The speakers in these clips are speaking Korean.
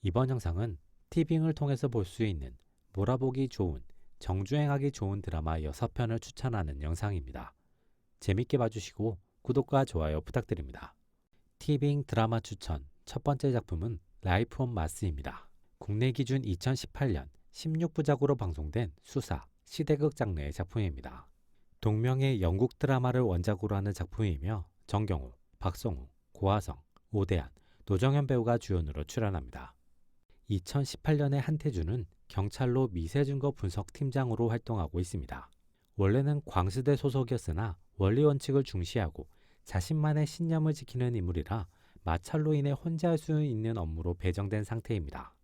이번 영상은 티빙을 통해서 볼 수 있는 몰아보기 좋은, 정주행하기 좋은 드라마 6편을 추천하는 영상입니다. 재밌게 봐주시고 구독과 좋아요 부탁드립니다. 티빙 드라마 추천 첫 번째 작품은 라이프 온 마스입니다. 국내 기준 2018년 16부작으로 방송된 수사, 시대극 장르의 작품입니다. 동명의 영국 드라마를 원작으로 하는 작품이며 정경호, 박성우, 고하성, 오대한, 노정현 배우가 주연으로 출연합니다. 2018년에 한태준은 경찰로 미세증거 분석 팀장으로 활동하고 있습니다. 원래는 광수대 소속이었으나 원리 원칙을 중시하고 자신만의 신념을 지키는 인물이라 마찰로 인해 혼자 할 수 있는 업무로 배정된 상태입니다.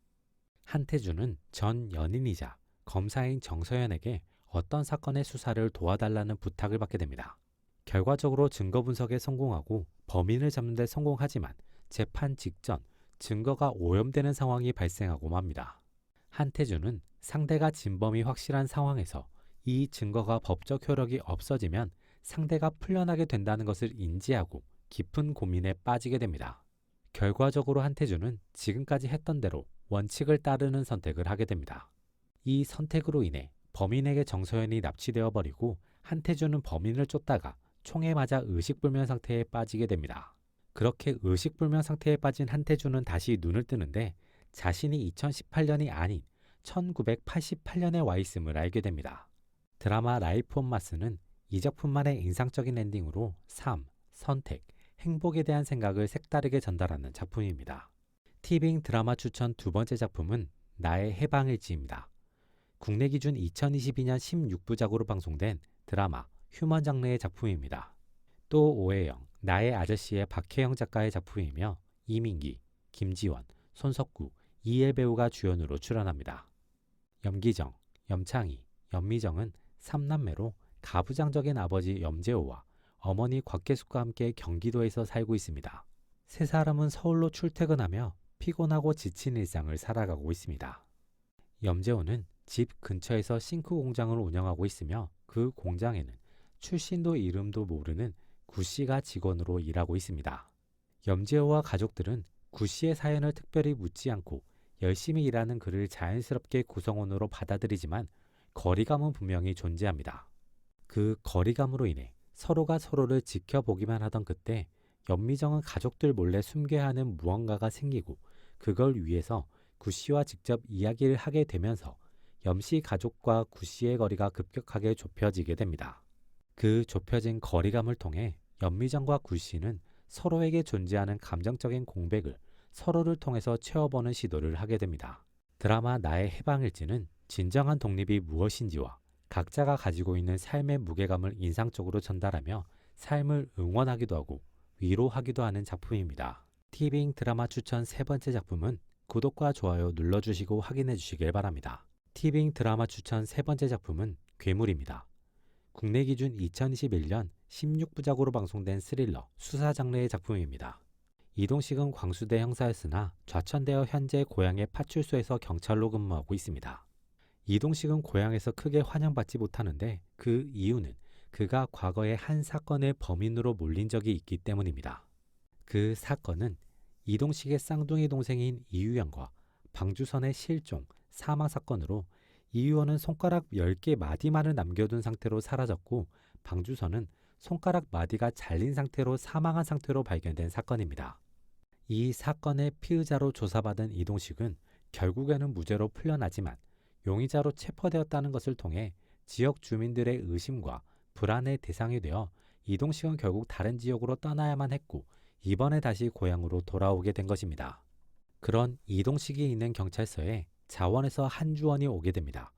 한태준은 전 연인이자 검사인 정서연에게 어떤 사건의 수사를 도와달라는 부탁을 받게 됩니다. 결과적으로 증거 분석에 성공하고 범인을 잡는 데 성공하지만 재판 직전 증거가 오염되는 상황이 발생하고 맙니다. 한태준은 상대가 진범이 확실한 상황에서 이 증거가 법적 효력이 없어지면 상대가 풀려나게 된다는 것을 인지하고 깊은 고민에 빠지게 됩니다. 결과적으로 한태준은 지금까지 했던 대로 원칙을 따르는 선택을 하게 됩니다. 이 선택으로 인해 범인에게 정서연이 납치되어 버리고 한태준은 범인을 쫓다가 총에 맞아 의식불명 상태에 빠지게 됩니다. 그렇게 의식불명 상태에 빠진 한태준은 다시 눈을 뜨는데 자신이 2018년이 아닌 1988년에 와 있음을 알게 됩니다. 드라마 라이프 온 마스는 이 작품만의 인상적인 엔딩으로 삶, 선택, 행복에 대한 생각을 색다르게 전달하는 작품입니다. 티빙 드라마 추천 두 번째 작품은 나의 해방일지입니다. 국내 기준 2022년 16부작으로 방송된 드라마 휴먼 장르의 작품입니다. 또 오해영, 나의 아저씨의 박혜영 작가의 작품이며 이민기, 김지원, 손석구, 이혜 배우가 주연으로 출연합니다. 염기정, 염창희, 염미정은 3남매로 가부장적인 아버지 염재호와 어머니 곽계숙과 함께 경기도에서 살고 있습니다. 세 사람은 서울로 출퇴근하며 피곤하고 지친 일상을 살아가고 있습니다. 염재호는 집 근처에서 싱크 공장을 운영하고 있으며 그 공장에는 출신도 이름도 모르는 구씨가 직원으로 일하고 있습니다. 염재호와 가족들은 구씨의 사연을 특별히 묻지 않고 열심히 일하는 그를 자연스럽게 구성원으로 받아들이지만 거리감은 분명히 존재합니다. 그 거리감으로 인해 서로가 서로를 지켜보기만 하던 그때 염미정은 가족들 몰래 숨겨야 하는 무언가가 생기고 그걸 위해서 구씨와 직접 이야기를 하게 되면서 염씨 가족과 구씨의 거리가 급격하게 좁혀지게 됩니다. 그 좁혀진 거리감을 통해 염미정과 구씨는 서로에게 존재하는 감정적인 공백을 서로를 통해서 채워보는 시도를 하게 됩니다. 드라마 나의 해방일지는 진정한 독립이 무엇인지와 각자가 가지고 있는 삶의 무게감을 인상적으로 전달하며 삶을 응원하기도 하고 위로하기도 하는 작품입니다. 티빙 드라마 추천 세 번째 작품은 구독과 좋아요 눌러주시고 확인해 주시길 바랍니다. 티빙 드라마 추천 세 번째 작품은 괴물입니다. 국내 기준 2021년 16부작으로 방송된 스릴러, 수사 장르의 작품입니다. 이동식은 광수대 형사였으나 좌천되어 현재 고향의 파출소에서 경찰로 근무하고 있습니다. 이동식은 고향에서 크게 환영받지 못하는데 그 이유는 그가 과거에 한 사건의 범인으로 몰린 적이 있기 때문입니다. 그 사건은 이동식의 쌍둥이 동생인 이유연과 방주선의 실종, 사망 사건으로 이유연은 손가락 10개 마디만을 남겨둔 상태로 사라졌고 방주선은 손가락 마디가 잘린 상태로 사망한 상태로 발견된 사건입니다. 이 사건의 피의자로 조사받은 이동식은 결국에는 무죄로 풀려나지만 용의자로 체포되었다는 것을 통해 지역 주민들의 의심과 불안의 대상이 되어 이동식은 결국 다른 지역으로 떠나야만 했고 이번에 다시 고향으로 돌아오게 된 것입니다. 그런 이동식이 있는 경찰서에 자원에서 한주원이 오게 됩니다.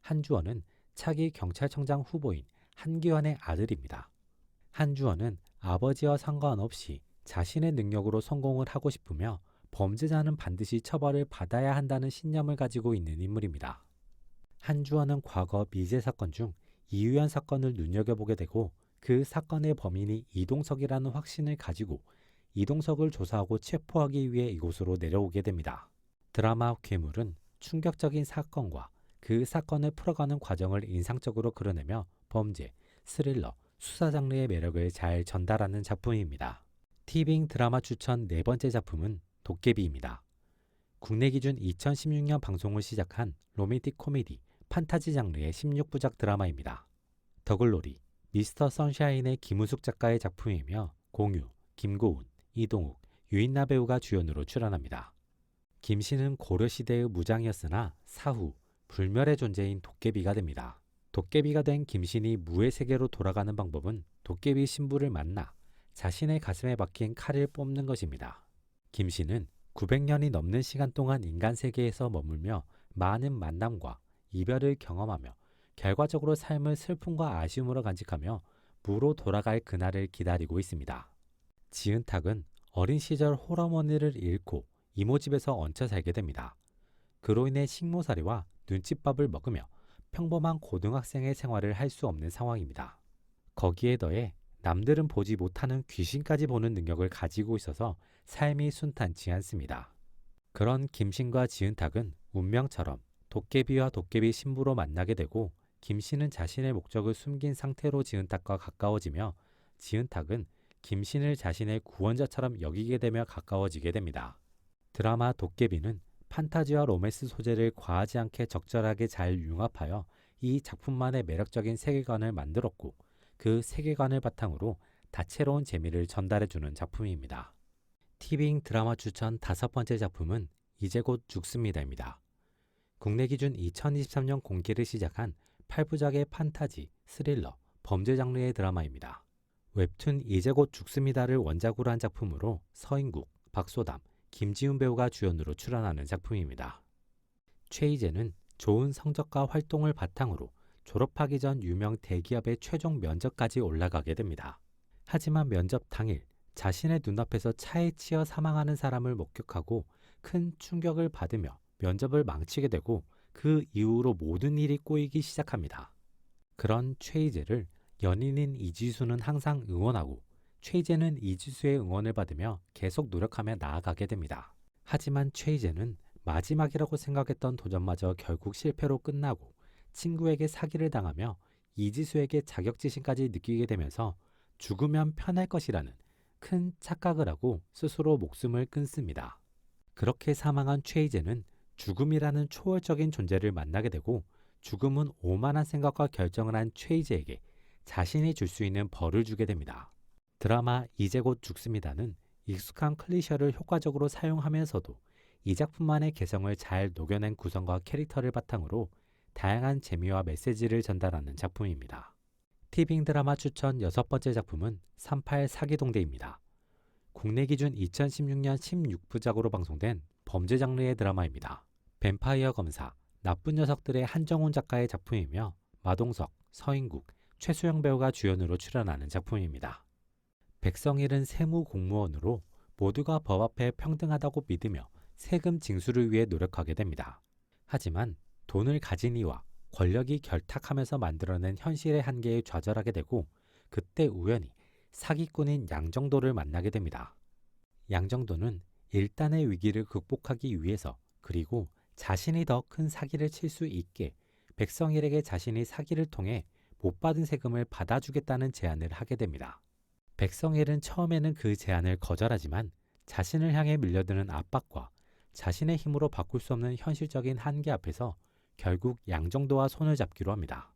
한주원은 차기 경찰청장 후보인 한기환의 아들입니다. 한주원은 아버지와 상관없이 자신의 능력으로 성공을 하고 싶으며 범죄자는 반드시 처벌을 받아야 한다는 신념을 가지고 있는 인물입니다. 한주원은 과거 미제 사건 중 이유연 사건을 눈여겨보게 되고 그 사건의 범인이 이동석이라는 확신을 가지고 이동석을 조사하고 체포하기 위해 이곳으로 내려오게 됩니다. 드라마 괴물은 충격적인 사건과 그 사건을 풀어가는 과정을 인상적으로 그려내며 범죄, 스릴러, 수사 장르의 매력을 잘 전달하는 작품입니다. 티빙 드라마 추천 네 번째 작품은 도깨비입니다. 국내 기준 2016년 방송을 시작한 로맨틱 코미디, 판타지 장르의 16부작 드라마입니다. 더글로리, 미스터 선샤인의 김우숙 작가의 작품이며 공유, 김고은, 이동욱, 유인나 배우가 주연으로 출연합니다. 김씨는 고려시대의 무장이었으나 사후 불멸의 존재인 도깨비가 됩니다. 도깨비가 된 김신이 무의 세계로 돌아가는 방법은 도깨비 신부를 만나 자신의 가슴에 박힌 칼을 뽑는 것입니다. 김씨는 900년이 넘는 시간 동안 인간 세계에서 머물며 많은 만남과 이별을 경험하며 결과적으로 삶을 슬픔과 아쉬움으로 간직하며 무로 돌아갈 그날을 기다리고 있습니다. 지은탁은 어린 시절 홀어머니를 잃고 이모 집에서 얹혀 살게 됩니다. 그로 인해 식모살이와 눈칫밥을 먹으며 평범한 고등학생의 생활을 할 수 없는 상황입니다. 거기에 더해 남들은 보지 못하는 귀신까지 보는 능력을 가지고 있어서 삶이 순탄치 않습니다. 그런 김신과 지은탁은 운명처럼 도깨비와 도깨비 신부로 만나게 되고 김신은 자신의 목적을 숨긴 상태로 지은탁과 가까워지며 지은탁은 김신을 자신의 구원자처럼 여기게 되며 가까워지게 됩니다. 드라마 도깨비는 판타지와 로맨스 소재를 과하지 않게 적절하게 잘 융합하여 이 작품만의 매력적인 세계관을 만들었고 그 세계관을 바탕으로 다채로운 재미를 전달해주는 작품입니다. 티빙 드라마 추천 5번째 작품은 이제 곧 죽습니다입니다. 국내 기준 2023년 공개를 시작한 8부작의 판타지, 스릴러, 범죄 장르의 드라마입니다. 웹툰 이제 곧 죽습니다를 원작으로 한 작품으로 서인국, 박소담, 김지훈 배우가 주연으로 출연하는 작품입니다. 최희재는 좋은 성적과 활동을 바탕으로 졸업하기 전 유명 대기업의 최종 면접까지 올라가게 됩니다. 하지만 면접 당일 자신의 눈앞에서 차에 치여 사망하는 사람을 목격하고 큰 충격을 받으며 면접을 망치게 되고 그 이후로 모든 일이 꼬이기 시작합니다. 그런 최희재를 연인인 이지수는 항상 응원하고 최희재는 이지수의 응원을 받으며 계속 노력하며 나아가게 됩니다. 하지만 최희재는 마지막이라고 생각했던 도전마저 결국 실패로 끝나고 친구에게 사기를 당하며 이지수에게 자격지심까지 느끼게 되면서 죽으면 편할 것이라는 큰 착각을 하고 스스로 목숨을 끊습니다. 그렇게 사망한 최희재는 죽음이라는 초월적인 존재를 만나게 되고 죽음은 오만한 생각과 결정을 한 최희재에게 자신이 줄 수 있는 벌을 주게 됩니다. 드라마 이제 곧 죽습니다는 익숙한 클리셰를 효과적으로 사용하면서도 이 작품만의 개성을 잘 녹여낸 구성과 캐릭터를 바탕으로 다양한 재미와 메시지를 전달하는 작품입니다. 티빙 드라마 추천 6번째 작품은 38 사기동대입니다. 국내 기준 2016년 16부작으로 방송된 범죄 장르의 드라마입니다. 뱀파이어 검사, 나쁜 녀석들의 한정훈 작가의 작품이며 마동석, 서인국, 최수영 배우가 주연으로 출연하는 작품입니다. 백성일은 세무 공무원으로 모두가 법 앞에 평등하다고 믿으며 세금 징수를 위해 노력하게 됩니다. 하지만 돈을 가진 이와 권력이 결탁하면서 만들어낸 현실의 한계에 좌절하게 되고 그때 우연히 사기꾼인 양정도를 만나게 됩니다. 양정도는 일단의 위기를 극복하기 위해서 그리고 자신이 더 큰 사기를 칠 수 있게 백성일에게 자신이 사기를 통해 못 받은 세금을 받아주겠다는 제안을 하게 됩니다. 백성일은 처음에는 그 제안을 거절하지만 자신을 향해 밀려드는 압박과 자신의 힘으로 바꿀 수 없는 현실적인 한계 앞에서 결국 양정도와 손을 잡기로 합니다.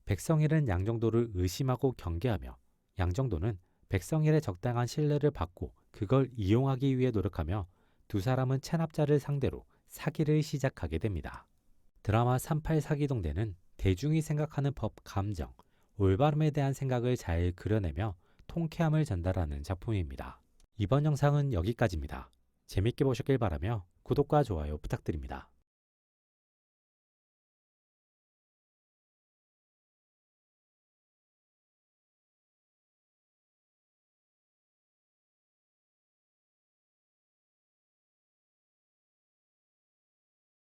백성일은 양정도를 의심하고 경계하며 양정도는 백성일의 적당한 신뢰를 받고 그걸 이용하기 위해 노력하며 두 사람은 체납자를 상대로 사기를 시작하게 됩니다. 드라마 38 사기동대는 대중이 생각하는 법 감정, 올바름에 대한 생각을 잘 그려내며 통쾌함을 전달하는 작품입니다. 이번 영상은 여기까지입니다. 재밌게 보셨길 바라며 구독과 좋아요 부탁드립니다.